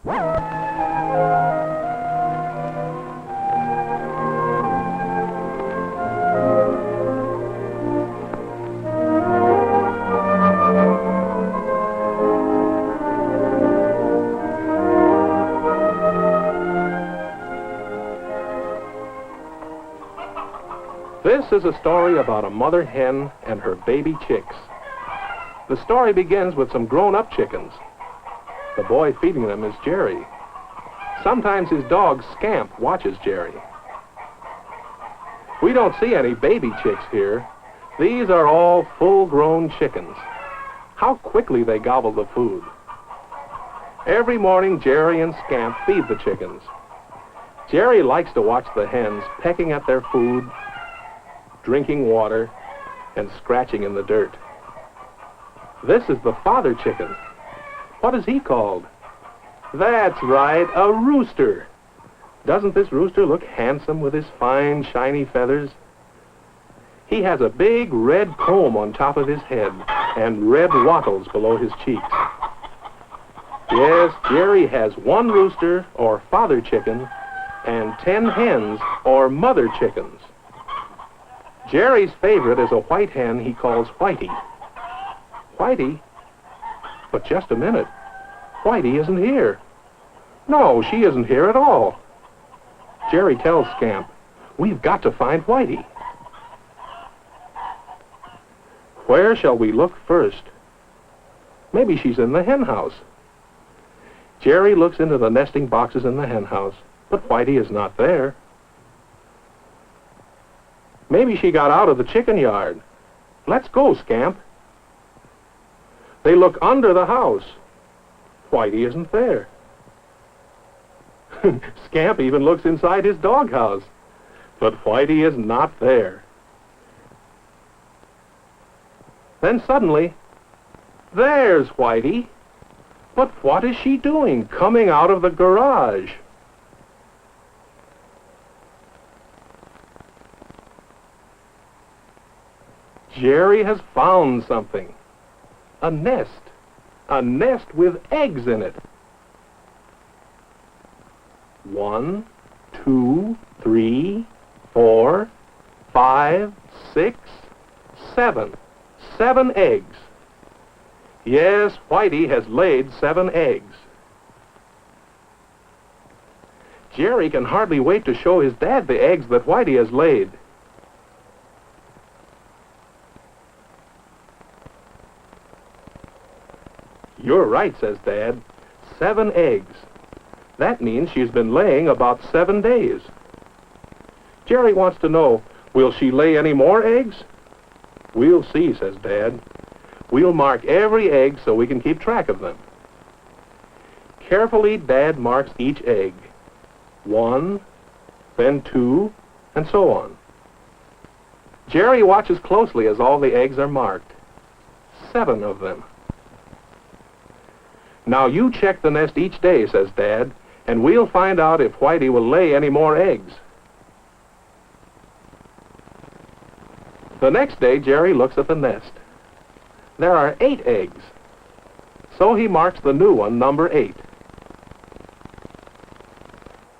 This is a story about a mother hen and her baby chicks. The story begins with some grown-up chickens. The boy feeding them is Jerry. Sometimes his dog, Scamp, watches Jerry. We don't see any baby chicks here. These are all full-grown chickens. How quickly they gobble the food. Every morning, Jerry and Scamp feed the chickens. Jerry likes to watch the hens pecking at their food, drinking water, and scratching in the dirt. This is the father chicken. What is he called? That's right, a rooster. Doesn't this rooster look handsome with his fine, shiny feathers? He has a big red comb on top of his head and red wattles below his cheeks. Yes, Jerry has one rooster, or father chicken, and 10 hens, or mother chickens. Jerry's favorite is a white hen he calls Whitey. Whitey? But just a minute. Whitey isn't here. No, she isn't here at all. Jerry tells Scamp, "We've got to find Whitey." Where shall we look first? Maybe she's in the hen house. Jerry looks into the nesting boxes in the hen house, but Whitey is not there. Maybe she got out of the chicken yard. Let's go, Scamp. They look under the house. Whitey isn't there. Scamp even looks inside his doghouse, but Whitey is not there. Then suddenly, there's Whitey. But what is she doing coming out of the garage? Jerry has found something. A nest with eggs in it. 1, 2, 3, 4, 5, 6, 7. 7 eggs. Yes, Whitey has laid 7 eggs. Jerry can hardly wait to show his dad the eggs that Whitey has laid. You're right, says Dad. 7 eggs. That means she's been laying about 7 days. Jerry wants to know, will she lay any more eggs? We'll see, says Dad. We'll mark every egg so we can keep track of them. Carefully, Dad marks each egg. 1, then 2, and so on. Jerry watches closely as all the eggs are marked. 7 of them. Now you check the nest each day, says Dad, and we'll find out if Whitey will lay any more eggs. The next day, Jerry looks at the nest. There are 8 eggs. So he marks the new one, number 8.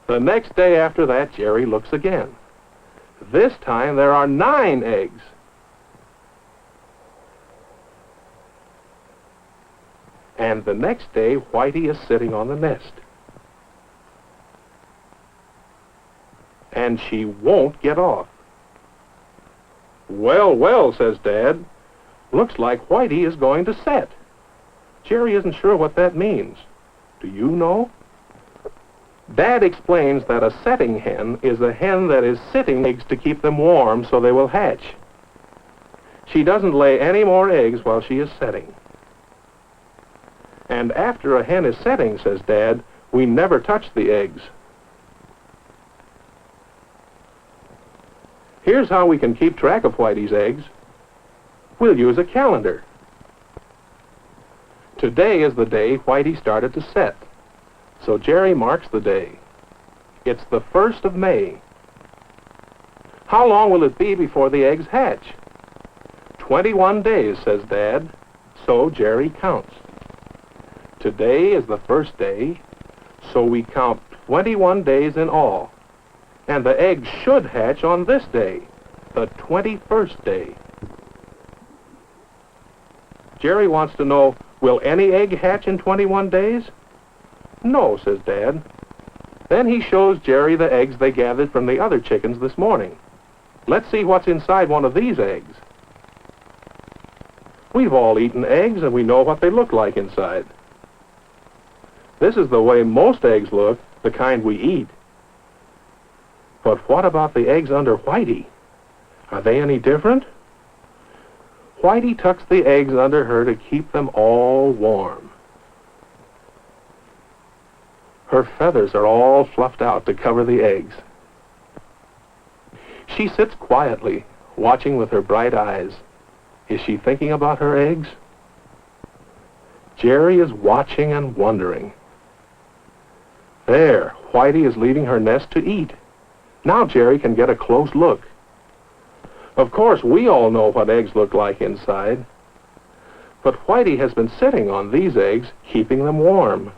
The next day after that, Jerry looks again. This time there are 9 eggs. And the next day, Whitey is sitting on the nest. And she won't get off. Well, well, says Dad. Looks like Whitey is going to set. Jerry isn't sure what that means. Do you know? Dad explains that a setting hen is a hen that is sitting eggs to keep them warm so they will hatch. She doesn't lay any more eggs while she is setting. And after a hen is setting, says Dad, we never touch the eggs. Here's how we can keep track of Whitey's eggs. We'll use a calendar. Today is the day Whitey started to set. So Jerry marks the day. It's the 1st of May. How long will it be before the eggs hatch? 21 days, says Dad. So Jerry counts. Today is the 1st day, So we count 21 days in all. And the egg should hatch on this day, the 21st day. Jerry wants to know, will any egg hatch in 21 days? No, says Dad. Then he shows Jerry the eggs they gathered from the other chickens this morning. Let's see what's inside one of these eggs. We've all eaten eggs and we know what they look like inside. This is the way most eggs look, the kind we eat. But what about the eggs under Whitey? Are they any different? Whitey tucks the eggs under her to keep them all warm. Her feathers are all fluffed out to cover the eggs. She sits quietly, watching with her bright eyes. Is she thinking about her eggs? Jerry is watching and wondering. There, Whitey is leaving her nest to eat. Now Jerry can get a close look. Of course, we all know what eggs look like inside. But Whitey has been sitting on these eggs, keeping them warm.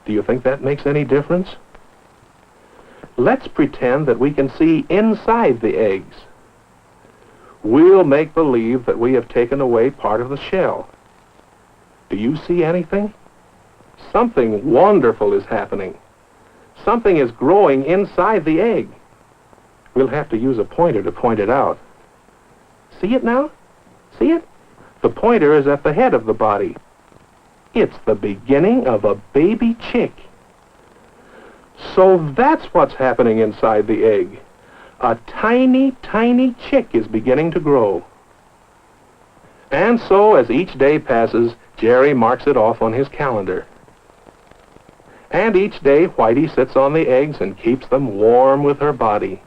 Do you think that makes any difference? Let's pretend that we can see inside the eggs. We'll make believe that we have taken away part of the shell. Do you see anything? Something wonderful is happening. Something is growing inside the egg. We'll have to use a pointer to point it out. See it now? See it? The pointer is at the head of the body. It's the beginning of a baby chick. So that's what's happening inside the egg. A tiny, tiny chick is beginning to grow. And so, as each day passes, Jerry marks it off on his calendar. And each day, Whitey sits on the eggs and keeps them warm with her body.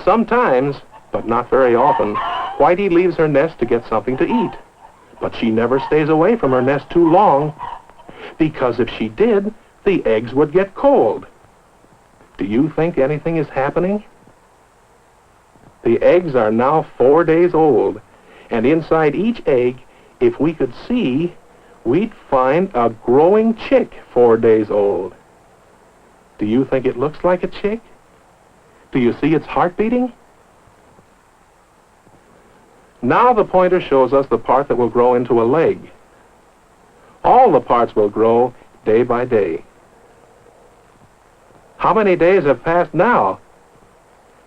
Sometimes, but not very often, Whitey leaves her nest to get something to eat. But she never stays away from her nest too long, because if she did, the eggs would get cold. Do you think anything is happening? The eggs are now 4 days old, and inside each egg, if we could see, we'd find a growing chick 4 days old. Do you think it looks like a chick? Do you see its heart beating? Now the pointer shows us the part that will grow into a leg. All the parts will grow day by day. How many days have passed now?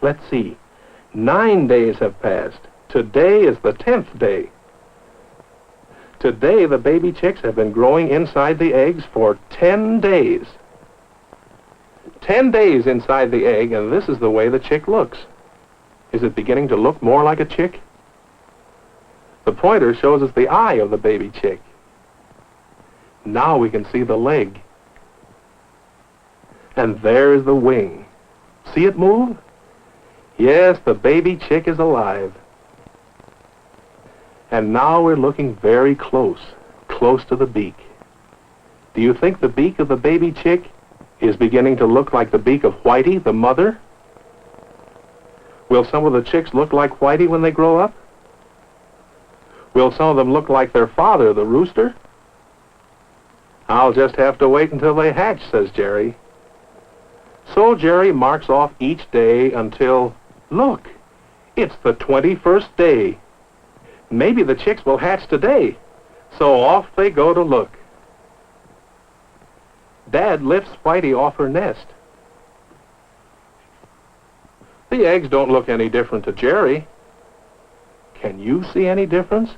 Let's see. 9 days have passed. Today is the 10th day. Today the baby chicks have been growing inside the eggs for 10 days. 10 days inside the egg, and this is the way the chick looks. Is it beginning to look more like a chick? The pointer shows us the eye of the baby chick. Now we can see the leg. And there's the wing. See it move? Yes, the baby chick is alive. And now we're looking very close to the beak. Do you think the beak of the baby chick is beginning to look like the beak of Whitey, the mother? Will some of the chicks look like Whitey when they grow up? Will some of them look like their father, the rooster? I'll just have to wait until they hatch, says Jerry. So Jerry marks off each day until, look, it's the 21st day. Maybe the chicks will hatch today. So off they go to look. Dad lifts Whitey off her nest. The eggs don't look any different to Jerry. Can you see any difference?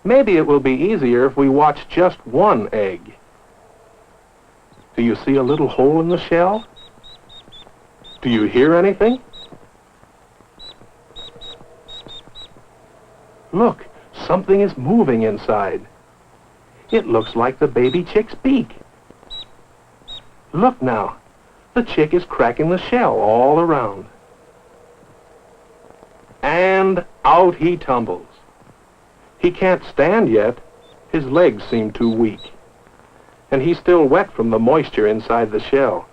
Maybe it will be easier if we watch just one egg. Do you see a little hole in the shell? Do you hear anything? Look, something is moving inside. It looks like the baby chick's beak. Look now, the chick is cracking the shell all around. And out he tumbles. He can't stand yet. His legs seem too weak. And he's still wet from the moisture inside the shell.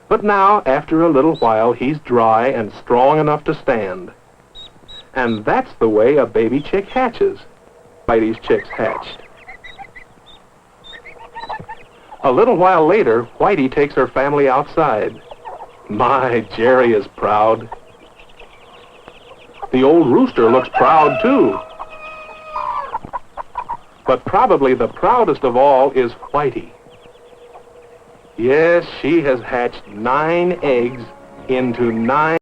But now, after a little while, he's dry and strong enough to stand. And that's the way a baby chick hatches. Whitey's chicks hatched. A little while later, Whitey takes her family outside. My, Jerry is proud. The old rooster looks proud, too. But probably the proudest of all is Whitey. Yes, she has hatched 9 eggs into 9